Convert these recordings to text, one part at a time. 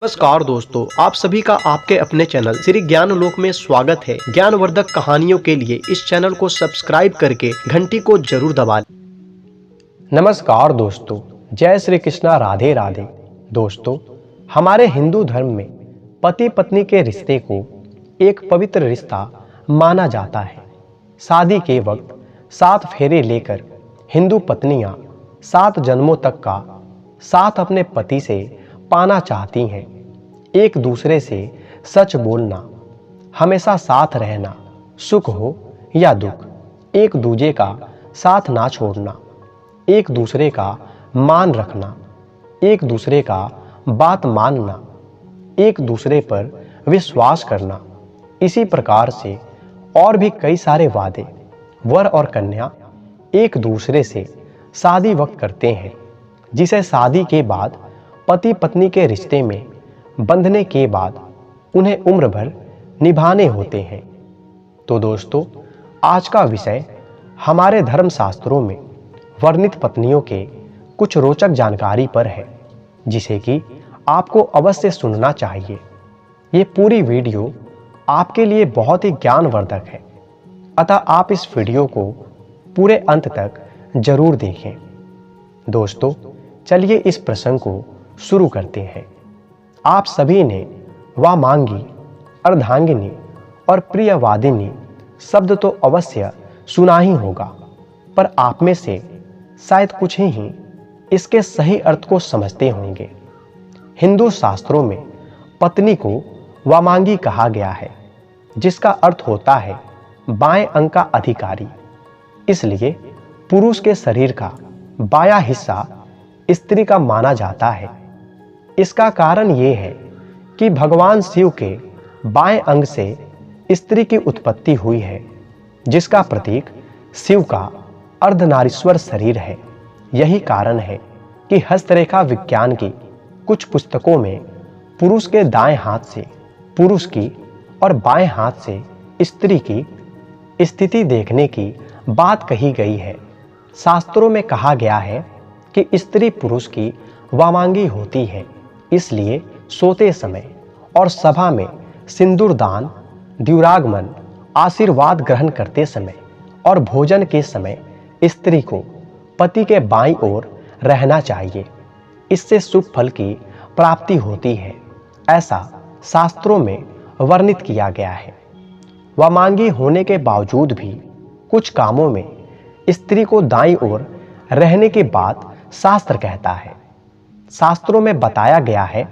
नमस्कार दोस्तों, आप सभी का आपके अपने चैनल श्री ज्ञान लोक में स्वागत है। ज्ञानवर्धक कहानियों के लिए इस चैनल को सब्सक्राइब करके घंटी को जरूर दबा लें। नमस्कार दोस्तों, जय श्री कृष्णा, राधे राधे। दोस्तों, हमारे हिंदू धर्म में पति पत्नी के रिश्ते को एक पवित्र रिश्ता माना जाता है। शादी के वक्त 7 फेरे लेकर हिंदू पत्नियां 7 जन्मों तक का साथ अपने पति से पाना चाहती हैं। एक दूसरे से सच बोलना, हमेशा साथ रहना, सुख हो या दुख, एक दूजे का साथ ना छोड़ना, एक दूसरे का मान रखना, एक दूसरे का बात मानना, एक दूसरे पर विश्वास करना। इसी प्रकार से और भी कई सारे वादे वर और कन्या एक दूसरे से शादी वक्त करते हैं, जिसे शादी के बाद पति पत्नी के रिश्ते में बंधने के बाद उन्हें उम्र भर निभाने होते हैं। तो दोस्तों, आज का विषय हमारे धर्म शास्त्रों में वर्णित पत्नियों के कुछ रोचक जानकारी पर है, जिसे कि आपको अवश्य सुनना चाहिए। ये पूरी वीडियो आपके लिए बहुत ही ज्ञानवर्धक है, अतः आप इस वीडियो को पूरे अंत तक जरूर देखें। दोस्तों, चलिए इस प्रसंग को शुरू करते हैं। आप सभी ने वामांगी, अर्धांगिनी और प्रियवादिनी शब्द तो अवश्य सुना ही होगा, पर आप में से शायद कुछ ही इसके सही अर्थ को समझते होंगे। हिंदू शास्त्रों में पत्नी को वामांगी कहा गया है, जिसका अर्थ होता है बाएं अंग का अधिकारी। इसलिए पुरुष के शरीर का बायां हिस्सा स्त्री का माना जाता है। इसका कारण ये है कि भगवान शिव के बाएं अंग से स्त्री की उत्पत्ति हुई है, जिसका प्रतीक शिव का अर्धनारीश्वर शरीर है। यही कारण है कि हस्तरेखा विज्ञान की कुछ पुस्तकों में पुरुष के दाएं हाथ से पुरुष की और बाएं हाथ से स्त्री की स्थिति देखने की बात कही गई है। शास्त्रों में कहा गया है कि स्त्री पुरुष की वामांगी होती है, इसलिए सोते समय और सभा में सिंदूर दान, द्युरागमन, आशीर्वाद ग्रहण करते समय और भोजन के समय स्त्री को पति के बाईं ओर रहना चाहिए। इससे शुभ फल की प्राप्ति होती है, ऐसा शास्त्रों में वर्णित किया गया है। वामांगी होने के बावजूद भी कुछ कामों में स्त्री को दाईं ओर रहने की बात शास्त्र कहता है। शास्त्रों में बताया गया है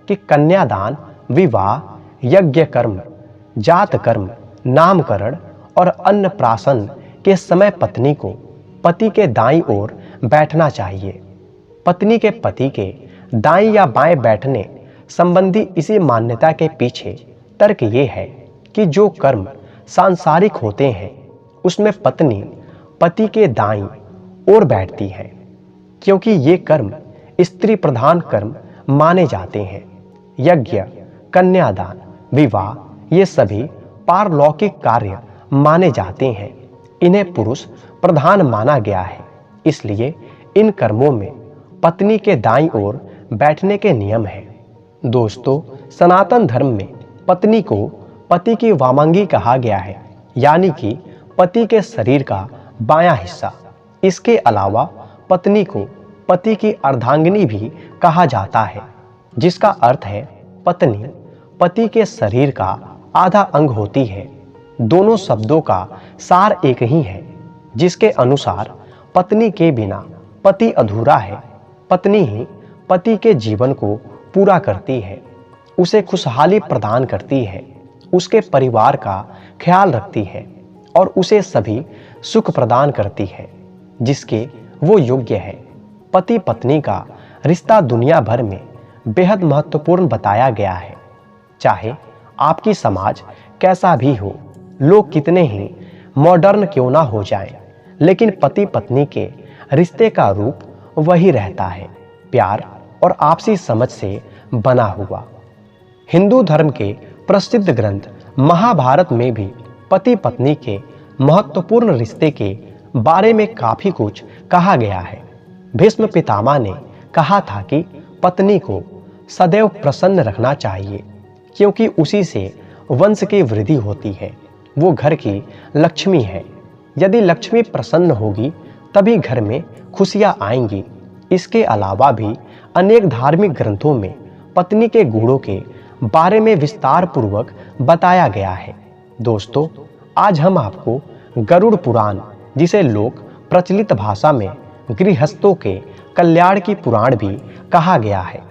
कि कन्यादान, विवाह, यज्ञ कर्म, जात कर्म, नामकरण और अन्नप्राशन के समय पत्नी को पति के दाईं ओर बैठना चाहिए। पत्नी के पति के दाईं या बाएं बैठने संबंधी इसी मान्यता के पीछे तर्क ये है कि जो कर्म सांसारिक होते हैं, उसमें पत्नी पति के दाईं ओर बैठती है, क्योंकि ये कर्म स्त्री प्रधान कर्म माने जाते हैं। यज्ञ, कन्यादान, विवाह, ये सभी पारलौकिक कार्य माने जाते हैं। इन्हें पुरुष प्रधान माना गया है, इसलिए इन कर्मों में पत्नी के दाईं ओर बैठने के नियम हैं। दोस्तों, सनातन धर्म में पत्नी को पति की वामांगी कहा गया है, यानी कि पति के शरीर का बायां हिस्सा। इसके अलावा पत्नी को पति की अर्धांगिनी भी कहा जाता है, जिसका अर्थ है पत्नी पति के शरीर का आधा अंग होती है। दोनों शब्दों का सार एक ही है, जिसके अनुसार पत्नी के बिना पति अधूरा है। पत्नी ही पति के जीवन को पूरा करती है, उसे खुशहाली प्रदान करती है, उसके परिवार का ख्याल रखती है और उसे सभी सुख प्रदान करती है जिसके वो योग्य है। पति पत्नी का रिश्ता दुनिया भर में बेहद महत्वपूर्ण बताया गया है। चाहे आपकी समाज कैसा भी हो, लोग कितने ही मॉडर्न क्यों ना हो जाएं, लेकिन पति पत्नी के रिश्ते का रूप वही रहता है, प्यार और आपसी समझ से बना हुआ। हिंदू धर्म के प्रसिद्ध ग्रंथ महाभारत में भी पति पत्नी के महत्वपूर्ण रिश्ते के बारे में काफी कुछ कहा गया है। भीष्म पितामह ने कहा था कि पत्नी को सदैव प्रसन्न रखना चाहिए, क्योंकि उसी से वंश की वृद्धि होती है। वो घर की लक्ष्मी है। यदि लक्ष्मी प्रसन्न होगी तभी घर में खुशियां आएंगी। इसके अलावा भी अनेक धार्मिक ग्रंथों में पत्नी के गुणों के बारे में विस्तार पूर्वक बताया गया है। दोस्तों, आज हम आपको गरुड़ पुराण, जिसे लोग प्रचलित भाषा में गृहस्थों के कल्याण की पुराण भी कहा गया है,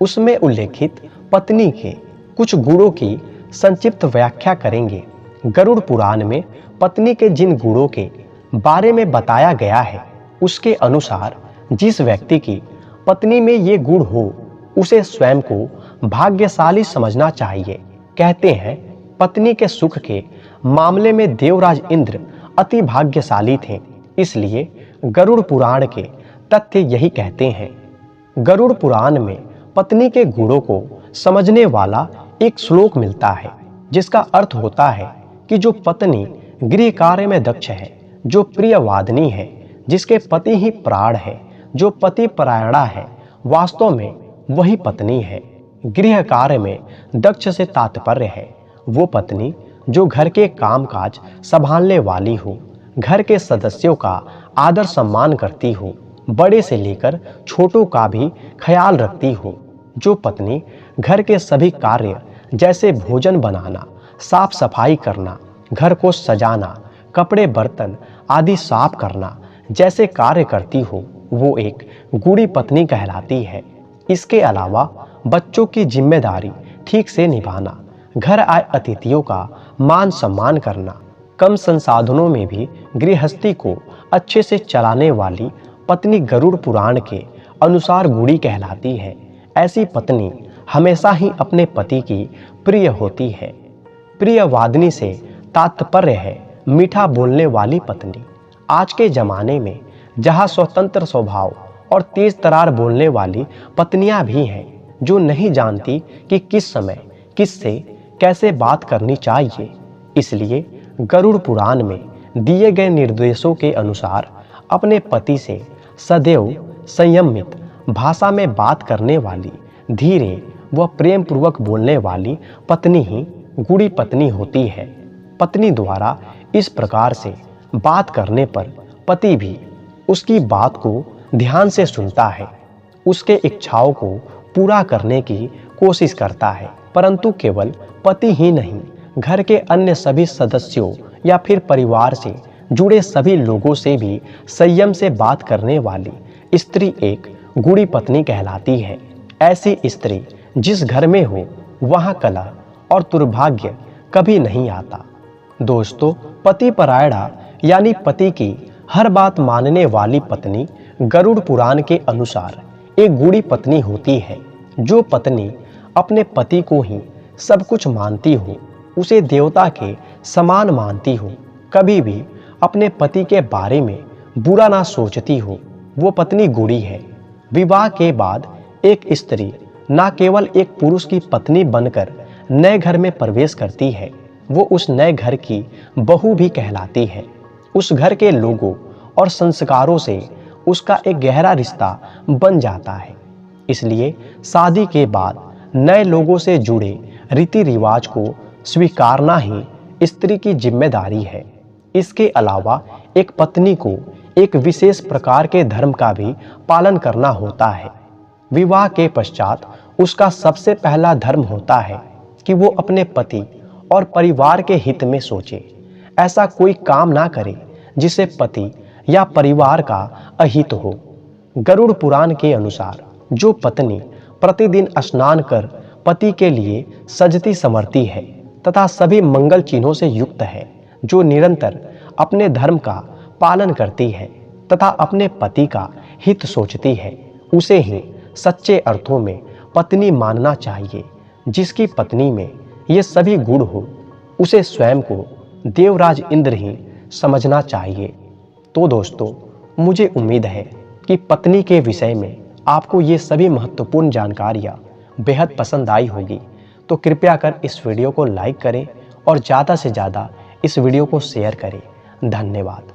उसमें उल्लेखित पत्नी के कुछ गुणों की संक्षिप्त व्याख्या करेंगे। गरुड़ पुराण में पत्नी के जिन गुणों के बारे में बताया गया है, उसके अनुसार जिस व्यक्ति की पत्नी में ये गुण हो उसे स्वयं को भाग्यशाली समझना चाहिए। कहते हैं, पत्नी के सुख के मामले में देवराज इंद्र अति भाग्यशाली थे। इसलिए गरुड़ पुराण के तथ्य यही कहते हैं। गरुड़ पुराण में पत्नी के गुणों को समझने वाला एक श्लोक मिलता है, जिसका अर्थ होता है कि जो पत्नी गृह कार्य में दक्ष है, जो प्रियवादिनी है, जिसके पति ही प्राण है, जो पति परायणा है, वास्तव में वही पत्नी है। गृह कार्य में दक्ष से तात्पर्य है वो पत्नी जो घर के कामकाज संभालने वाली हो, घर के सदस्यों का आदर सम्मान करती हो, बड़े से लेकर छोटों का भी ख्याल रखती हो। जो पत्नी घर के सभी कार्य जैसे भोजन बनाना, साफ सफाई करना, घर को सजाना, कपड़े बर्तन आदि साफ करना जैसे कार्य करती हो, वो एक गुड़ी पत्नी कहलाती है। इसके अलावा बच्चों की जिम्मेदारी ठीक से निभाना, घर आए अतिथियों का मान सम्मान करना, कम संसाधनों में भी गृहस्थी को अच्छे से चलाने वाली पत्नी गरुड़ पुराण के अनुसार गुड़ी कहलाती है। ऐसी पत्नी हमेशा ही अपने पति की प्रिय होती है। प्रियवादिनी से तात्पर्य है मीठा बोलने वाली पत्नी। आज के जमाने में जहाँ स्वतंत्र स्वभाव और तेज तरार बोलने वाली पत्नियां भी हैं, जो नहीं जानती कि किस समय किससे कैसे बात करनी चाहिए। इसलिए गरुड़ पुराण में दिए गए निर्देशों के अनुसार अपने पति से सदैव संयमित भाषा में बात करने वाली, धीरे व प्रेम पूर्वक बोलने वाली पत्नी ही गुड़ी पत्नी होती है। पत्नी द्वारा इस प्रकार से बात करने पर पति भी उसकी बात को ध्यान से सुनता है, उसके इच्छाओं को पूरा करने की कोशिश करता है। परंतु केवल पति ही नहीं, घर के अन्य सभी सदस्यों या फिर परिवार से जुड़े सभी लोगों से भी संयम से बात करने वाली स्त्री एक गुड़ी पत्नी कहलाती है। ऐसी स्त्री जिस घर में हो वहाँ कलह और दुर्भाग्य कभी नहीं आता। दोस्तों, पति परायणा यानी पति की हर बात मानने वाली पत्नी गरुड़ पुराण के अनुसार एक गुड़ी पत्नी होती है। जो पत्नी अपने पति को ही सब कुछ मानती हो, उसे देवता के समान मानती हो, कभी भी अपने पति के बारे में बुरा ना सोचती हो, वो पत्नी गुड़ी है। विवाह के बाद एक स्त्री न केवल एक पुरुष की पत्नी बनकर नए घर में प्रवेश करती है, वो उस नए घर की बहू भी कहलाती है। उस घर के लोगों और संस्कारों से उसका एक गहरा रिश्ता बन जाता है। इसलिए शादी के बाद नए लोगों से जुड़े रीति रिवाज को स्वीकारना ही स्त्री की जिम्मेदारी है। इसके अलावा एक पत्नी को एक विशेष प्रकार के धर्म का भी पालन करना होता है। विवाह के पश्चात उसका सबसे पहला धर्म होता है कि वो अपने पति और परिवार के हित में सोचे। ऐसा कोई काम ना करे जिसे पति या परिवार का अहित हो। गरुड़ पुराण के अनुसार जो पत्नी प्रतिदिन स्नान कर पति के लिए सजती संवरती है तथा सभी मंगल चिन्हों से युक्त है, जो निरंतर अपने धर्म का पालन करती है तथा अपने पति का हित सोचती है, उसे ही सच्चे अर्थों में पत्नी मानना चाहिए। जिसकी पत्नी में ये सभी गुण हो, उसे स्वयं को देवराज इंद्र ही समझना चाहिए। तो दोस्तों, मुझे उम्मीद है कि पत्नी के विषय में आपको ये सभी महत्वपूर्ण जानकारियाँ बेहद पसंद आई होगी। तो कृपया कर इस वीडियो को लाइक करें और ज़्यादा से ज़्यादा इस वीडियो को शेयर करें। धन्यवाद।